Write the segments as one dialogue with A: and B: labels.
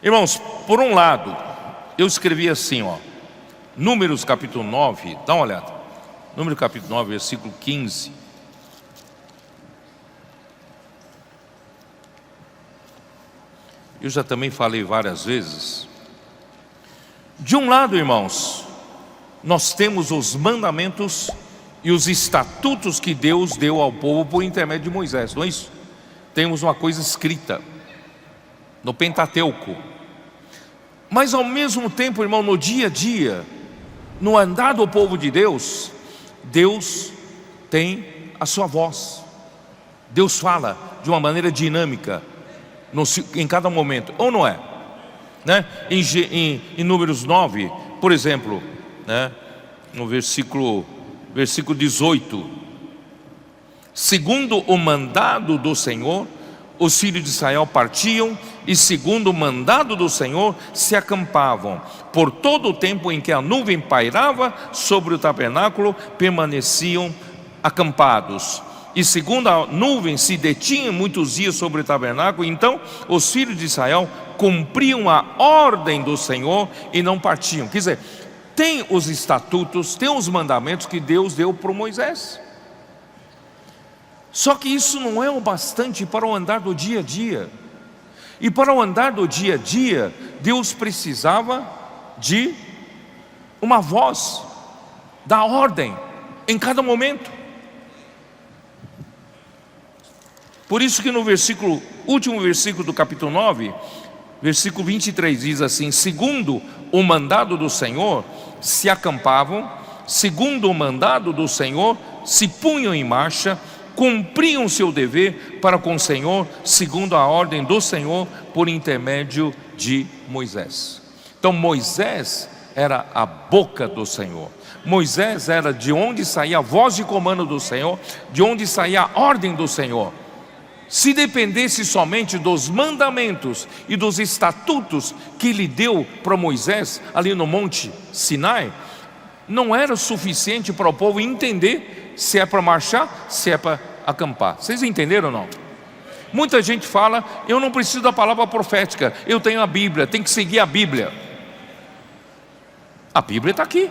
A: Irmãos, por um lado, eu escrevi assim, Números capítulo 9, dá uma olhada. Números capítulo 9, versículo 15. Eu já também falei várias vezes. De um lado, irmãos, nós temos os mandamentos e os estatutos que Deus deu ao povo por intermédio de Moisés, não é isso? Temos uma coisa escrita no Pentateuco. Mas ao mesmo tempo, irmão, no dia a dia, no andar do povo de Deus, Deus tem a sua voz. Deus fala de uma maneira dinâmica em cada momento, ou não é? Né? Em Números 9, por exemplo, né? No versículo 18: segundo o mandado do Senhor, os filhos de Israel partiam, e segundo o mandado do Senhor se acampavam. Por todo o tempo em que a nuvem pairava sobre o tabernáculo, permaneciam acampados. E segundo a nuvem se detinha muitos dias sobre o tabernáculo, então os filhos de Israel cumpriam a ordem do Senhor e não partiam. Quer dizer, tem os estatutos, tem os mandamentos que Deus deu para Moisés. Só que isso não é o bastante para o andar do dia a dia. E para o andar do dia a dia, Deus precisava de uma voz, da ordem, em cada momento. Por isso que no último versículo do capítulo 9, versículo 23, diz assim: segundo o mandado do Senhor se acampavam, segundo o mandado do Senhor se punham em marcha, cumpriam seu dever para com o Senhor, segundo a ordem do Senhor, por intermédio de Moisés. Então Moisés era a boca do Senhor. Moisés era de onde saía a voz de comando do Senhor, de onde saía a ordem do Senhor. Se dependesse somente dos mandamentos e dos estatutos que ele deu para Moisés ali no Monte Sinai, não era suficiente para o povo entender se é para marchar, se é para acampar. Vocês entenderam ou não? Muita gente fala: eu não preciso da palavra profética, eu tenho a Bíblia, tem que seguir a Bíblia. A Bíblia está aqui.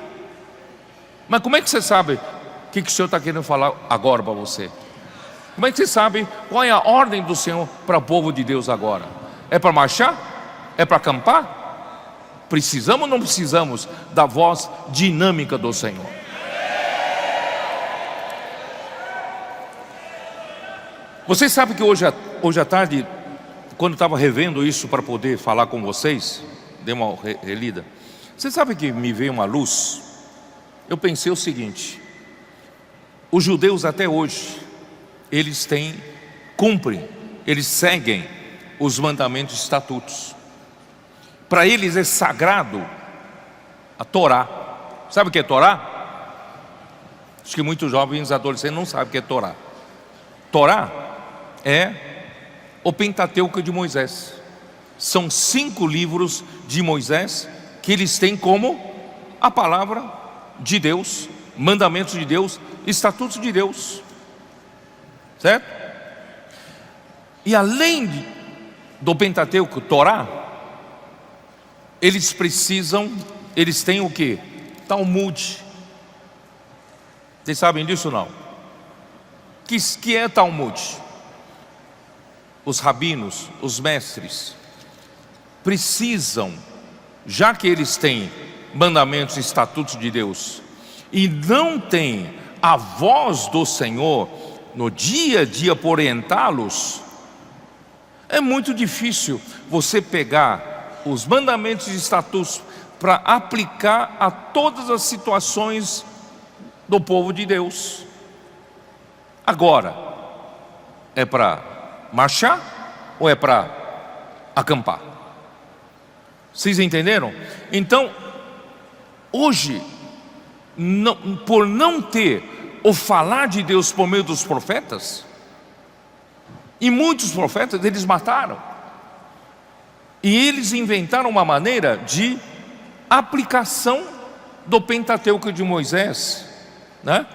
A: Mas como é que você sabe o que o Senhor está querendo falar agora para você? Como é que você sabe qual é a ordem do Senhor para o povo de Deus agora? É para marchar? É para acampar? Precisamos ou não precisamos da voz dinâmica do Senhor? Você sabe que hoje à tarde, quando eu estava revendo isso para poder falar com vocês, dei uma relida. Você sabe que me veio uma luz? Eu pensei o seguinte: os judeus até hoje, eles cumprem, eles seguem os mandamentos e estatutos. Para eles é sagrado a Torá. Sabe o que é Torá? Acho que muitos jovens adolescentes não sabem o que é Torá. Torá é o Pentateuco de Moisés. São 5 livros de Moisés que eles têm como a palavra de Deus, mandamentos de Deus, estatutos de Deus. Certo? E além do Pentateuco, Torá, eles têm o que? Talmud. Vocês sabem disso ou não? Que é Talmud? Os rabinos, os mestres, precisam, já que eles têm mandamentos e estatutos de Deus, e não têm a voz do Senhor no dia a dia por orientá-los, é muito difícil você pegar os mandamentos e estatutos para aplicar a todas as situações do povo de Deus. Agora, é para marchar ou é para acampar? Vocês entenderam? Então, hoje, por não ter o falar de Deus por meio dos profetas, e muitos profetas eles mataram, e eles inventaram uma maneira de aplicação do Pentateuco de Moisés, né,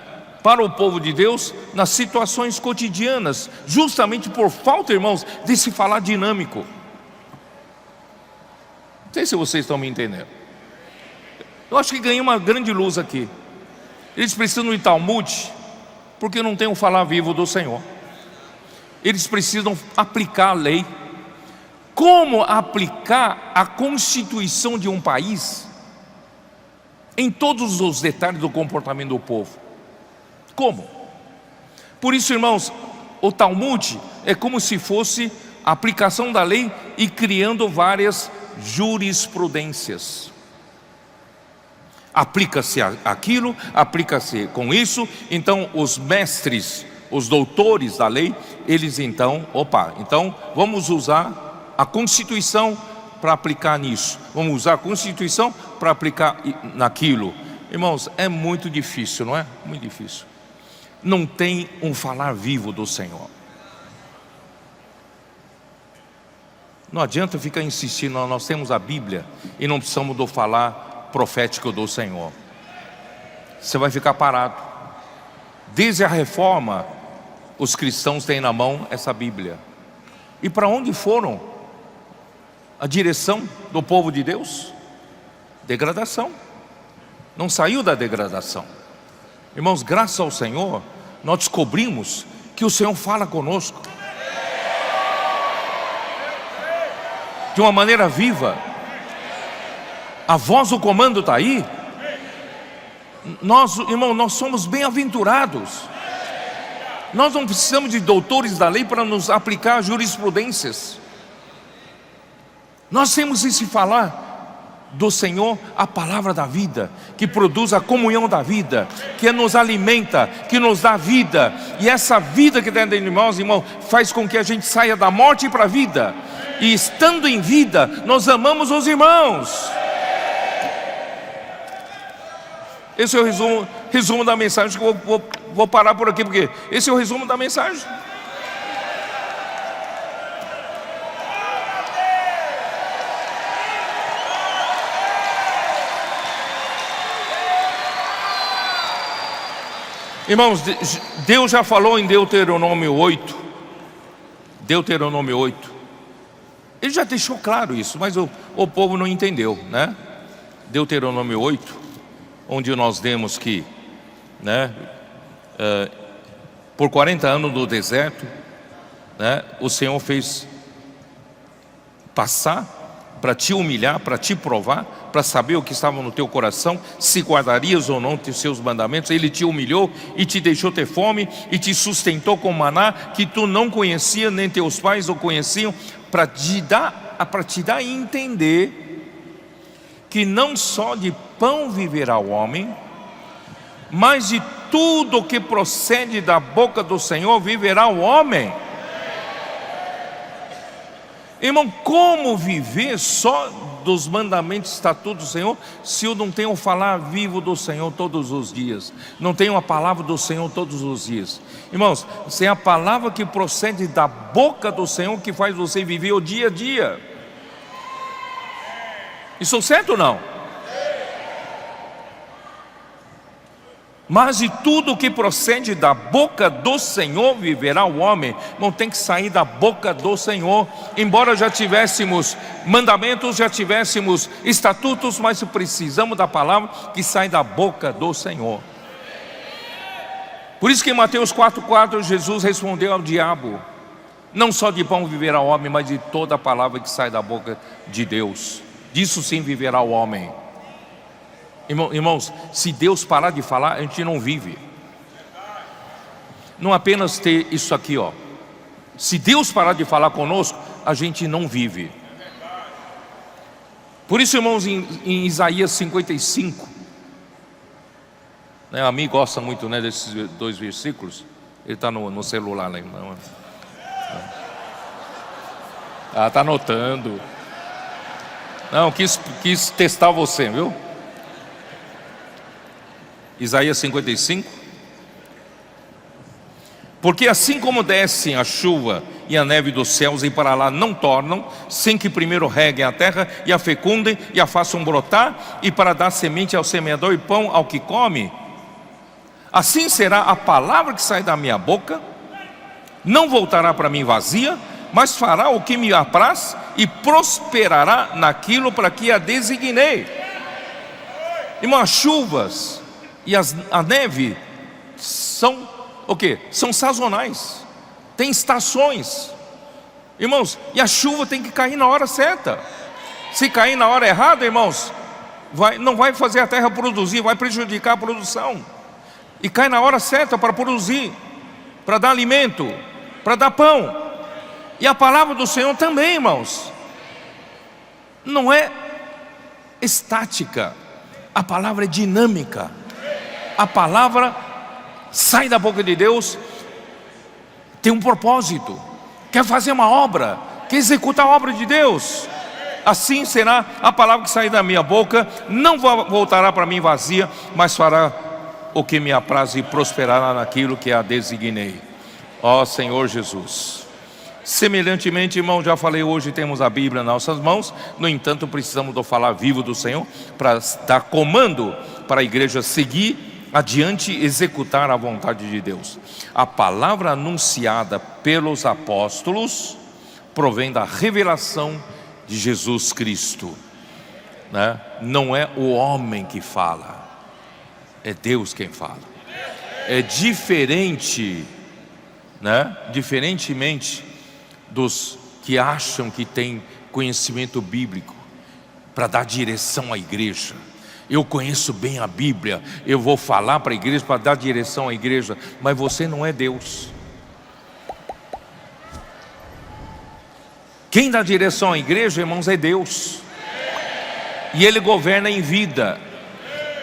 A: para o povo de Deus nas situações cotidianas, justamente por falta, irmãos, de se falar dinâmico. Não sei se vocês estão me entendendo. Eu acho que ganhei uma grande luz aqui. Eles precisam de Talmud, porque não tem o falar vivo do Senhor. Eles precisam aplicar a lei. Como aplicar a constituição de um país em todos os detalhes do comportamento do povo? Como? Por isso, irmãos, o Talmud é como se fosse a aplicação da lei e criando várias jurisprudências. Aplica-se aquilo, aplica-se com isso. Então os mestres, os doutores da lei, eles então vamos usar a Constituição para aplicar nisso, vamos usar a Constituição para aplicar naquilo. Irmãos, é muito difícil, não é? Muito difícil. Não tem um falar vivo do Senhor. Não adianta ficar insistindo, nós temos a Bíblia e não precisamos do falar profético do Senhor. Você vai ficar parado. Desde a reforma, os cristãos têm na mão essa Bíblia. E para onde foram a direção do povo de Deus? Degradação. Não saiu da degradação. Irmãos, graças ao Senhor, nós descobrimos que o Senhor fala conosco de uma maneira viva. A voz do comando está aí. Nós, irmão, nós somos bem-aventurados. Nós não precisamos de doutores da lei para nos aplicar jurisprudências. Nós temos esse falar do Senhor, a palavra da vida, que produz a comunhão da vida, que nos alimenta, que nos dá vida. E essa vida que está dentro de nós, irmão, faz com que a gente saia da morte para a vida. E estando em vida, nós amamos os irmãos. Esse é o resumo da mensagem, que eu vou parar por aqui, porque esse é o resumo da mensagem. Irmãos, Deus já falou em Deuteronômio 8. Deuteronômio 8. Ele já deixou claro isso, mas o povo não entendeu, né? Deuteronômio 8, onde nós vemos que, né, por 40 anos no deserto, né, o Senhor fez passar para te humilhar, para te provar, para saber o que estava no teu coração, se guardarias ou não os seus mandamentos. Ele te humilhou e te deixou ter fome e te sustentou com maná que tu não conhecias, nem teus pais o conheciam, para te dar a entender que não só de pão viverá o homem, mas de tudo o que procede da boca do Senhor viverá o homem. Irmão, como viver só dos mandamentos e estatutos do Senhor, se eu não tenho o falar vivo do Senhor todos os dias, não tenho a palavra do Senhor todos os dias? Irmãos, se é a palavra que procede da boca do Senhor que faz você viver o dia a dia. Estou certo ou não? Mas de tudo que procede da boca do Senhor viverá o homem. Não tem que sair da boca do Senhor. Embora já tivéssemos mandamentos, já tivéssemos estatutos, mas precisamos da palavra que sai da boca do Senhor. Por isso que em Mateus 4,4 Jesus respondeu ao diabo: não só de pão viverá o homem, mas de toda a palavra que sai da boca de Deus. Disso sim viverá o homem. Irmãos, se Deus parar de falar, a gente não vive. Não apenas ter isso aqui, ó. Se Deus parar de falar conosco, a gente não vive. Por isso, irmãos, em Isaías 55, né, a mim gosta muito, né, desses dois versículos. Ele está no celular lá, irmão. Está anotando. Não, quis testar você, viu? Isaías 55. Porque assim como descem a chuva e a neve dos céus e para lá não tornam, sem que primeiro reguem a terra e a fecundem e a façam brotar, e para dar semente ao semeador e pão ao que come, assim será a palavra que sai da minha boca, não voltará para mim vazia, mas fará o que me apraz e prosperará naquilo para que a designei. Irmão, as chuvas e a neve são o quê? São sazonais, tem estações, irmãos, e a chuva tem que cair na hora certa. Se cair na hora errada, irmãos, não vai fazer a terra produzir, vai prejudicar a produção. E cai na hora certa para produzir, para dar alimento, para dar pão. E a palavra do Senhor também, irmãos, não é estática, a palavra é dinâmica. A palavra sai da boca de Deus, tem um propósito, quer fazer uma obra, quer executar a obra de Deus. Assim será a palavra que sair da minha boca, não voltará para mim vazia, mas fará o que me apraz e prosperará naquilo que a designei. Ó Senhor Jesus. Semelhantemente, irmão, já falei, hoje temos a Bíblia nas nossas mãos. No entanto, precisamos do falar vivo do Senhor para dar comando para a igreja seguir adiante e executar a vontade de Deus. A palavra anunciada pelos apóstolos provém da revelação de Jesus Cristo, né? Não é o homem que fala, é Deus quem fala. É diferente, né? Diferentemente dos que acham que têm conhecimento bíblico para dar direção à igreja. Eu conheço bem a Bíblia, eu vou falar para a igreja para dar direção à igreja, mas você não é Deus. Quem dá direção à igreja, irmãos, é Deus, e Ele governa em vida.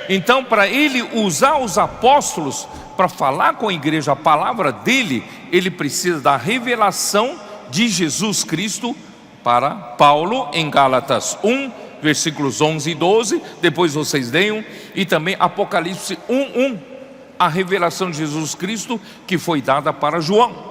A: Então, para Ele usar os apóstolos para falar com a igreja a palavra dEle, Ele precisa da revelação de Jesus Cristo para Paulo em Gálatas 1, versículos 11 e 12, depois vocês leiam, e também Apocalipse 1:1, a revelação de Jesus Cristo que foi dada para João.